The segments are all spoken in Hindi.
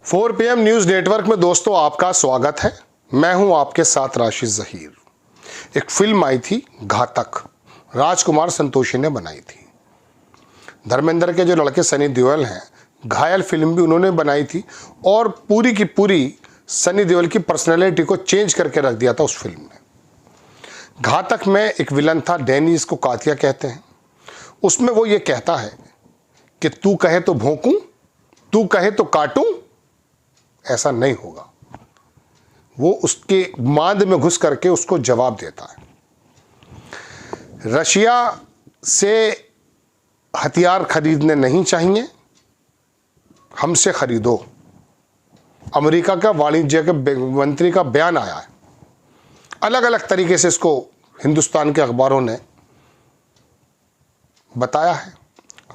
4 PM न्यूज़ नेटवर्क में दोस्तों आपका स्वागत है। मैं हूं आपके साथ राशिद ज़हीर। एक फिल्म आई थी घातक, राजकुमार संतोषी ने बनाई थी। धर्मेंद्र के जो लड़के सनी देओल हैं, घायल फिल्म भी उन्होंने बनाई थी और पूरी की पूरी सनी देओल की पर्सनैलिटी को चेंज करके रख दिया था उस फिल्म ने। घातक में एक विलन था डैनी, जिसको कातिया कहते हैं। उसमें वो ये कहता है कि तू कहे तो भौंकूं, तू कहे तो काटूं, ऐसा नहीं होगा। वो उसके मांद में घुस करके उसको जवाब देता है। रशिया से हथियार खरीदने नहीं चाहिए, हमसे खरीदो। अमेरिका का वाणिज्य के मंत्री का बयान आया है। अलग अलग तरीके से इसको हिंदुस्तान के अखबारों ने बताया है।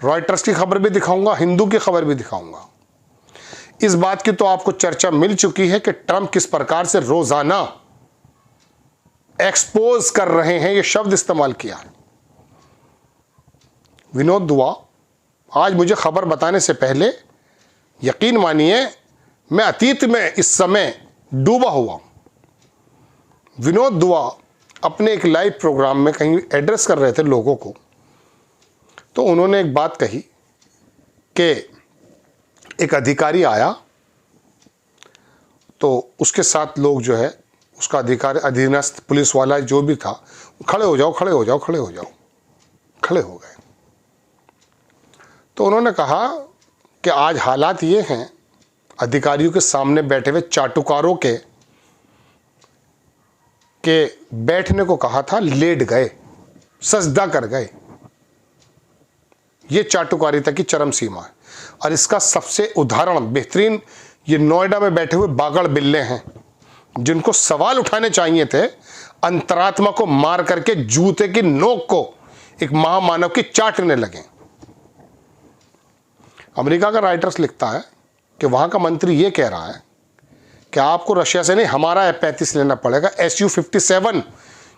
रॉयटर्स की खबर भी दिखाऊंगा, हिंदू की खबर भी दिखाऊंगा। इस बात की तो आपको चर्चा मिल चुकी है कि ट्रंप किस प्रकार से रोजाना एक्सपोज कर रहे हैं, यह शब्द इस्तेमाल किया है। विनोद दुआ, आज मुझे खबर बताने से पहले यकीन मानिए मैं अतीत में इस समय डूबा हुआ हूं। विनोद दुआ अपने एक लाइव प्रोग्राम में कहीं एड्रेस कर रहे थे लोगों को, तो उन्होंने एक बात कही कि एक अधिकारी आया तो उसके साथ लोग जो है उसका अधिकारी अधीनस्थ पुलिस वाला जो भी था, खड़े हो जाओ खड़े हो जाओ खड़े हो जाओ, खड़े हो गए। तो उन्होंने कहा कि आज हालात ये हैं, अधिकारियों के सामने बैठे हुए चाटुकारों के बैठने को कहा था, लेट गए, सजदा कर गए। ये चाटुकारिता की चरम सीमा है। और इसका सबसे उदाहरण बेहतरीन ये नोएडा में बैठे हुए बागड़ बिल्ले हैं, जिनको सवाल उठाने चाहिए थे, अंतरात्मा को मार करके जूते की नोक को एक महामानव की चाटने लगे। अमेरिका का राइटर्स लिखता है कि वहां का मंत्री ये कह रहा है कि आपको रशिया से नहीं, हमारा F-35 लेना पड़ेगा, Su-57,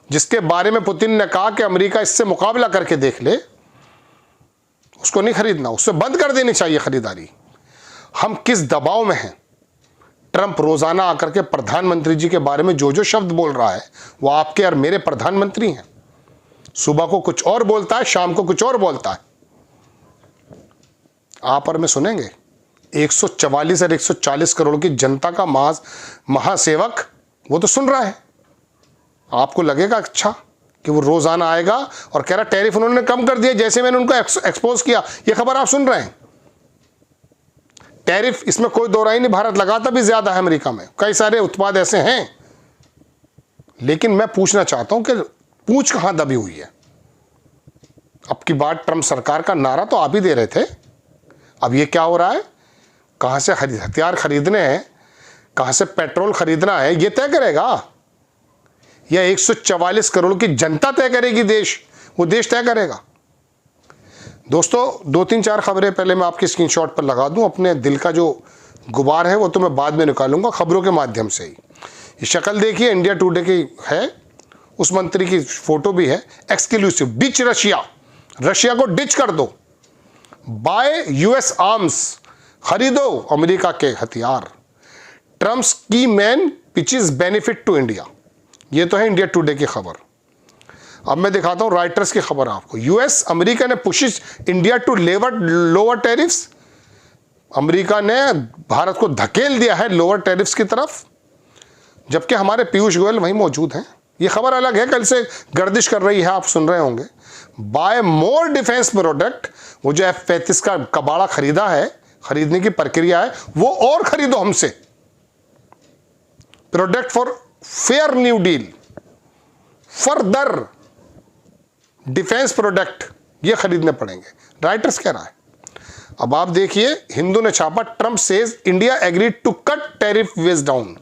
जिसके बारे में पुतिन ने कहा कि अमेरिका इससे मुकाबला करके देख ले, उसको नहीं खरीदना, उससे बंद कर देनी चाहिए खरीदारी। हम किस दबाव में हैं। ट्रंप रोजाना आकर के प्रधानमंत्री जी के बारे में जो जो शब्द बोल रहा है वो आपके और मेरे प्रधानमंत्री हैं। सुबह को कुछ और बोलता है, शाम को कुछ और बोलता है। आप और मैं सुनेंगे 144 और 140 करोड़ की जनता का महासेवक वो तो सुन रहा है। आपको लगेगा अच्छा कि वो रोजाना आएगा और कह रहा टैरिफ उन्होंने कम कर दिया जैसे मैंने उनको एक्सपोज किया। ये खबर आप सुन रहे हैं। टैरिफ, इसमें कोई दो राय नहीं, भारत लगाता भी ज्यादा है अमेरिका में, कई सारे उत्पाद ऐसे हैं। लेकिन मैं पूछना चाहता हूं कि पूंछ कहां दबी हुई है। अब की बात ट्रंप सरकार का नारा तो आप ही दे रहे थे, अब ये क्या हो रहा है, कहां से हथियार खरीदने हैं, कहां से पेट्रोल खरीदना है, ये तय करेगा या 144 करोड़ की जनता तय करेगी? वो देश तय करेगा। दोस्तों 2-3-4 खबरें पहले मैं आपके स्क्रीनशॉट पर लगा दूं। अपने दिल का जो गुबार है वो तो मैं बाद में निकालूंगा खबरों के माध्यम से ही। ये शक्ल देखिए, इंडिया टुडे की है, उस मंत्री की फोटो भी है। एक्सक्लूसिव, डिच रशिया, रशिया को डिच कर दो, बाय US आर्म्स, खरीदो अमेरिका के हथियार। ट्रम्प्स की main pitches benefit to India. ये तो है इंडिया टुडे की खबर। अब मैं दिखाता हूं रॉयटर्स की खबर आपको। US अमेरिका ने pushes India to lower tariffs. America ने भारत को धकेल दिया है लोअर टैरिफ्स की तरफ, जबकि हमारे पीयूष गोयल वहीं मौजूद हैं। ये खबर अलग है, कल से गर्दिश कर रही है, आप सुन रहे होंगे। बाय मोर डिफेंस प्रोडक्ट, वो जो F-35 का कबाड़ा खरीदा है, खरीदने की प्रक्रिया है, वो और खरीदो हमसे। Product for fair new deal, further defence product ये खरीदने पड़ेंगे, राइटर्स कह रहा है। अब आप देखिए, हिंदू ने छापा, Trump says India agreed to cut tariff way down.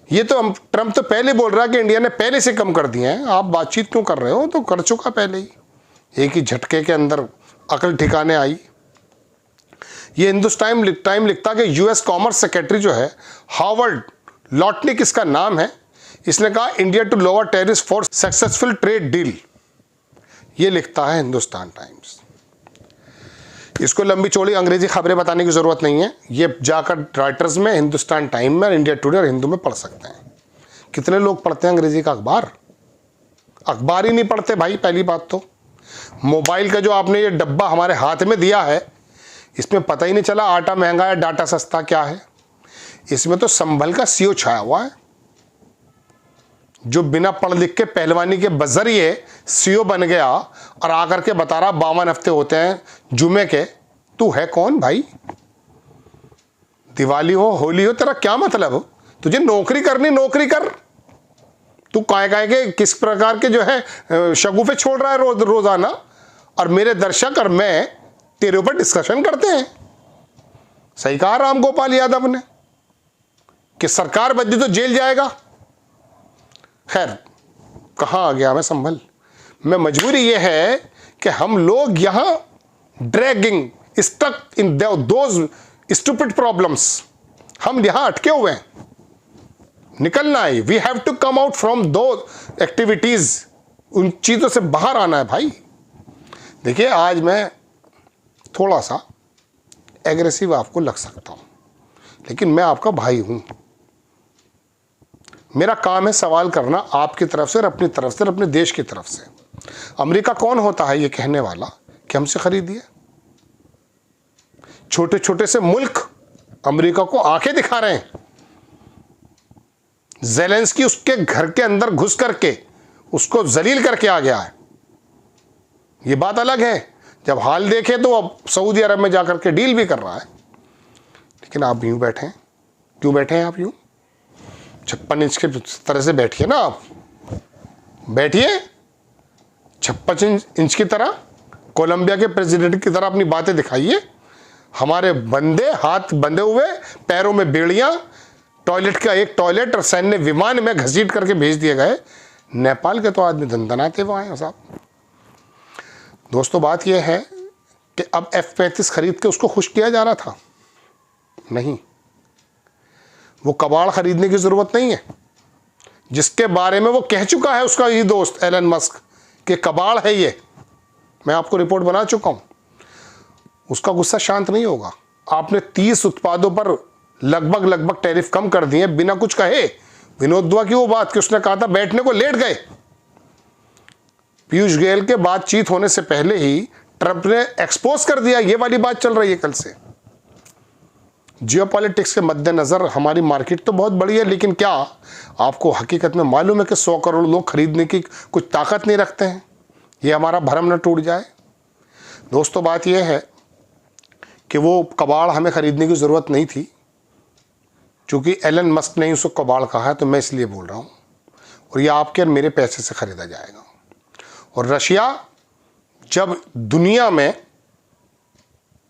ये तो ट्रंप तो पहले बोल रहा है कि इंडिया ने पहले से कम कर दिए हैं, आप बातचीत क्यों कर रहे हो, तो कर चुका पहले ही, एक ही झटके के अंदर अकल ठिकाने आई। ये हिंदुस्तान टाइम लिखता कि US कॉमर्स सेक्रेटरी जो है हावर्ड लॉटनिक इसका नाम है, इसने कहा India to lower tariff for successful trade deal. ये लिखता है हिंदुस्तान टाइम्स। इसको लंबी चौड़ी अंग्रेजी खबरें बताने की ज़रूरत नहीं है, ये जाकर रॉयटर्स में, हिंदुस्तान टाइम में, इंडिया टुडे और हिंदू में पढ़ सकते हैं। कितने लोग पढ़ते हैं अंग्रेजी का अखबार? अखबार ही नहीं पढ़ते भाई। पहली बात तो मोबाइल का जो आपने ये डब्बा हमारे हाथ में दिया है, इसमें पता ही नहीं चला आटा महंगा है डाटा सस्ता क्या है। इसमें तो संभल का सीओ छाया हुआ है, जो बिना पढ़ लिख के पहलवानी के बजरिए सीओ बन गया और आकर के बता रहा 52 हफ्ते होते हैं जुमे के। तू है कौन भाई? दिवाली हो, होली हो, तेरा क्या मतलब? तुझे नौकरी करनी, नौकरी कर। तू काय के किस प्रकार के जो है शगुफे छोड़ रहा है रोजाना, और मेरे दर्शक और मैं तेरे ऊपर डिस्कशन करते हैं। सही कहा राम गोपाल यादव ने कि सरकार बदली तो जेल जाएगा। खैर, कहाँ आ गया मैं संभल। मैं मजबूरी ये है कि हम लोग यहां dragging stuck in those stupid problems, हम यहां अटके हुए हैं। निकलना है, we have to come out from दो एक्टिविटीज, उन चीजों से बाहर आना है भाई। देखिए, आज मैं थोड़ा सा एग्रेसिव आपको लग सकता हूं, लेकिन मैं आपका भाई हूं। मेरा काम है सवाल करना आपकी तरफ से और अपनी तरफ से और अपने देश की तरफ से। अमेरिका कौन होता है ये कहने वाला कि हमसे खरीदिए? छोटे छोटे से मुल्क अमेरिका को आंखें दिखा रहे हैं। ज़ेलेंस्की उसके घर के अंदर घुस करके उसको जलील करके आ गया है। ये बात अलग है, जब हाल देखे तो अब सऊदी अरब में जाकर के डील भी कर रहा है। लेकिन आप यूं बैठे हैं, क्यों बैठे हैं आप यूं? 56 इंच के तरह से बैठिए ना, आप बैठिए 56 इंच की तरह, कोलंबिया के प्रेसिडेंट की तरह अपनी बातें दिखाइए। हमारे बंदे हाथ बंधे हुए, पैरों में बेड़ियां, टॉयलेट का एक टॉयलेट और सैन्य विमान में घसीट करके भेज दिए गए। नेपाल के तो आदमी दंदनाते वहां हैं साहब। दोस्तों, बात यह है कि अब F-35 खरीद के उसको खुश किया जा रहा था? नहीं, वो कबाड़ खरीदने की जरूरत नहीं है, जिसके बारे में वो कह चुका है उसका ही दोस्त एलन मस्क कि कबाड़ है ये। मैं आपको रिपोर्ट बना चुका हूं। उसका गुस्सा शांत नहीं होगा। आपने 30 उत्पादों पर लगभग टैरिफ कम कर दिए बिना कुछ कहे। विनोद दुआ की वो बात कि उसने कहा था बैठने को लेट गए। पीयूष गोयल के बातचीत होने से पहले ही ट्रंप ने एक्सपोज कर दिया। ये वाली बात चल रही है कल से। जियोपॉलिटिक्स के मद्देनजर हमारी मार्केट तो बहुत बड़ी है, लेकिन क्या आपको हकीकत में मालूम है कि 100 करोड़ लोग खरीदने की कुछ ताकत नहीं रखते हैं? ये हमारा भरम न टूट जाए। दोस्तों, बात यह है कि वो कबाड़ हमें खरीदने की ज़रूरत नहीं थी। चूँकि एलन मस्क ने उसको कबाड़ कहा है तो मैं इसलिए बोल रहा हूँ, और ये आपके और मेरे पैसे से ख़रीदा जाएगा। और रशिया जब दुनिया में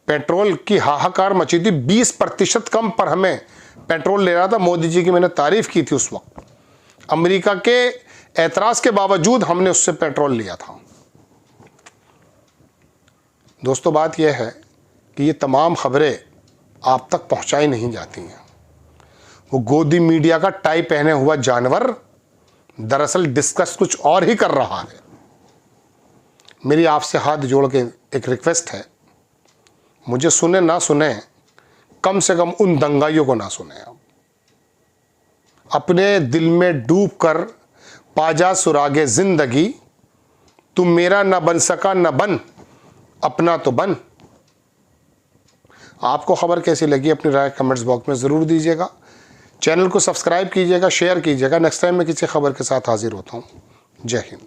पेट्रोल की हाहाकार मची थी, 20% कम पर हमें पेट्रोल ले रहा था, मोदी जी की मैंने तारीफ़ की थी उस वक्त। अमेरिका के एतराज़ के बावजूद हमने उससे पेट्रोल लिया था। दोस्तों, बात यह है कि ये तमाम खबरें आप तक पहुंचाई नहीं जाती हैं। वो गोदी मीडिया का टाई पहने हुआ जानवर दरअसल डिस्कस कुछ और ही कर रहा है। मेरी आपसे हाथ जोड़ के एक रिक्वेस्ट है, मुझे सुने ना सुने, कम से कम उन दंगाइयों को ना सुने। आप अपने दिल में डूब कर पाजा सुरागे जिंदगी, तुम मेरा ना बन सका ना बन, अपना तो बन। आपको खबर कैसी लगी अपनी राय कमेंट्स बॉक्स में ज़रूर दीजिएगा। चैनल को सब्सक्राइब कीजिएगा, शेयर कीजिएगा। नेक्स्ट टाइम मैं किसी खबर के साथ हाजिर होता हूँ। जय हिंद।